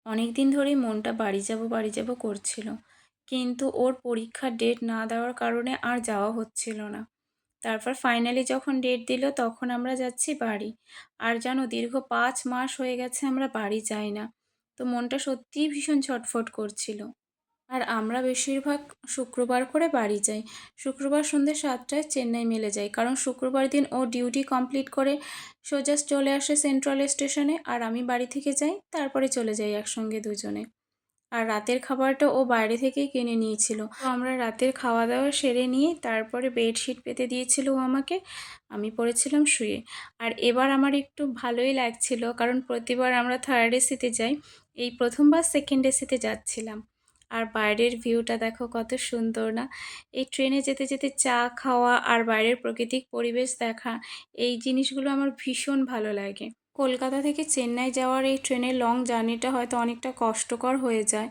অনেক দিন ধরেই মনটা বাড়ি যাব করছিল। কিন্তু ওর পরীক্ষার ডেট না দেওয়ার কারণে আর যাওয়া হচ্ছিল না। তারপর ফাইনালি যখন ডেট দিল তখন আমরা যাচ্ছি বাড়ি। আর জানো দীর্ঘ ৫ মাস হয়ে গেছে আমরা বাড়ি যাই না। তো মনটা সত্যিই ভীষণ ছটফট করছিল। আর আমরা বেশিরভাগ শুক্রবার করে বাড়ি যাই। শুক্রবার সন্ধ্যে ৭টায় চেন্নাই মেলে যাই। কারণ শুক্রবার দিন ও ডিউটি কমপ্লিট করে সোজা চলে আসে সেন্ট্রাল স্টেশনে, আর আমি বাড়ি থেকে যাই, তারপরে চলে যাই একসঙ্গে দুজনে। আর রাতের খাবারটা ও বাইরে থেকেই কিনে নিয়েছিল। তো আমরা রাতের খাওয়া দাওয়া সেরে নিয়ে তারপরে বেডশিট পেতে দিয়েছিল ও আমাকে। আমি পড়েছিলাম শুয়ে। আর এবার আমার একটু ভালোই লাগছিল, কারণ প্রতিবার আমরা থার্ড এসিতে যাই, এই প্রথমবার সেকেন্ড এসিতে যাচ্ছিলাম। আর বাইরের ভিউটা দেখো কত সুন্দর না। এই ট্রেনে যেতে যেতে চা খাওয়া আর বাইরের প্রাকৃতিক পরিবেশ দেখা, এই জিনিসগুলো আমার ভীষণ ভালো লাগে। কলকাতা থেকে চেন্নাই যাওয়ার এই ট্রেনের লং জার্নিটা হয়তো অনেকটা কষ্টকর হয়ে যায়,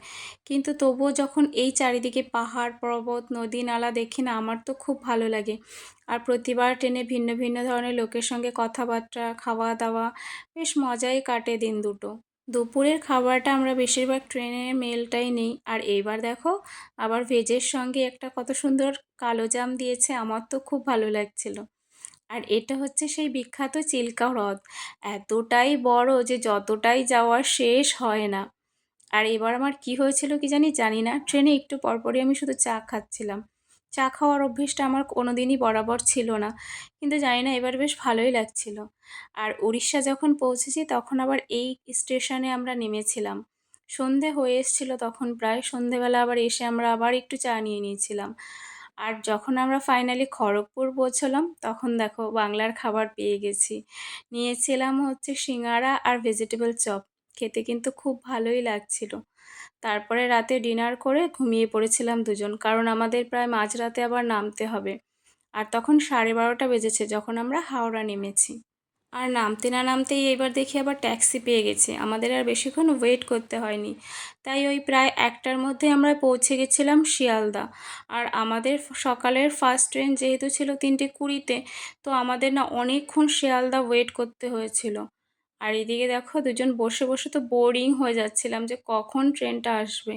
কিন্তু তবুও যখন এই চারিদিকে পাহাড় পর্বত নদী নালা দেখি না, আমার তো খুব ভালো লাগে। আর প্রতিবার ট্রেনে ভিন্ন ভিন্ন ধরনের লোকের সঙ্গে কথাবার্তা খাওয়া দাওয়া, বেশ মজাই কাটে দিন দুটো। দুপুরের খাবারটা আমরা বেশিরভাগ ট্রেনের মেলটাই নেই। আর এইবার দেখো আবার ভেজের সঙ্গে একটা কত সুন্দর কালো জাম দিয়েছে, আমার তো খুব ভালো লাগছিল। আর এটা হচ্ছে সেই বিখ্যাত চিল্কা হ্রদ। এতটাই বড় যে যতটাই যাওয়া শেষ হয় না। আর এবার আমার কি হয়েছিল কি জানি না, ট্রেনে একটু পরপরই আমি শুধু চা খাচ্ছিলাম। চা খাওয়ার অভ্যেসটা আমার কোনোদিনই বরাবর ছিল না, কিন্তু জানি না এবার বেশ ভালোই লাগছিল। আর উড়িষ্যা যখন পৌঁছেছি তখন আবার এই স্টেশনে আমরা নেমেছিলাম। সন্ধে হয়ে এসেছিল তখন, প্রায় সন্ধেবেলা আবার এসে আমরা আবার একটু চা নিয়ে নিয়েছিলাম। আর যখন আমরা ফাইনালি খড়গপুর পৌঁছলাম তখন দেখো বাংলার খাবার পেয়ে গেছি। নিয়েছিলাম হচ্ছে সিঙ্গারা আর ভেজিটেবল চপ। খেতে কিন্তু খুব ভালোই লাগছিল। তারপরে রাতে ডিনার করে ঘুমিয়ে পড়েছিলাম দুজন, কারণ আমাদের প্রায় মাঝরাতে আবার নামতে হবে। আর তখন 12:30 বেজেছে যখন আমরা হাওড়া নেমেছি। আর নামতে না নামতেই এবার দেখি আবার ট্যাক্সি পেয়ে গেছে, আমাদের আর বেশিক্ষণ ওয়েট করতে হয়নি। তাই ওই প্রায় 1টার মধ্যে আমরা পৌঁছে গেছিলাম শিয়ালদা। আর আমাদের সকালের ফার্স্ট ট্রেন যেহেতু ছিল 3:20-তে, তো আমাদের না অনেকক্ষণ শিয়ালদা ওয়েট করতে হয়েছিল। আর এদিকে দেখো দুজন বসে বসে তো বোরিং হয়ে যাচ্ছিলাম যে কখন ট্রেনটা আসবে,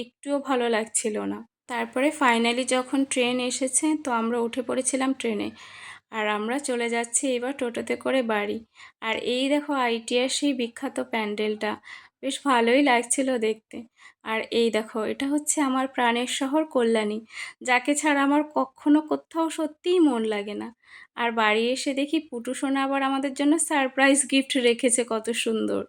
একটুও ভালো লাগছিল না। তারপরে ফাইনালি যখন ট্রেন এসেছে তো আমরা উঠে পড়েছিলাম ট্রেনে। আর আমরা চলে যাচ্ছি এবার টোটোতে করে বাড়ি। আর এই দেখো আইটিআর সেই বিখ্যাত প্যান্ডেলটা, বেশ ভালোই লাগছিল দেখতে। আর এই দেখো এটা হচ্ছে আমার প্রাণের শহর কল্যাণী, যাকে ছাড়া আমার কখনো কোথাও সত্যিই মন লাগে না। আর বাড়ি এসে দেখি পুটু সোনা আবার আমাদের জন্য সারপ্রাইজ গিফট রেখেছে, কত সুন্দর।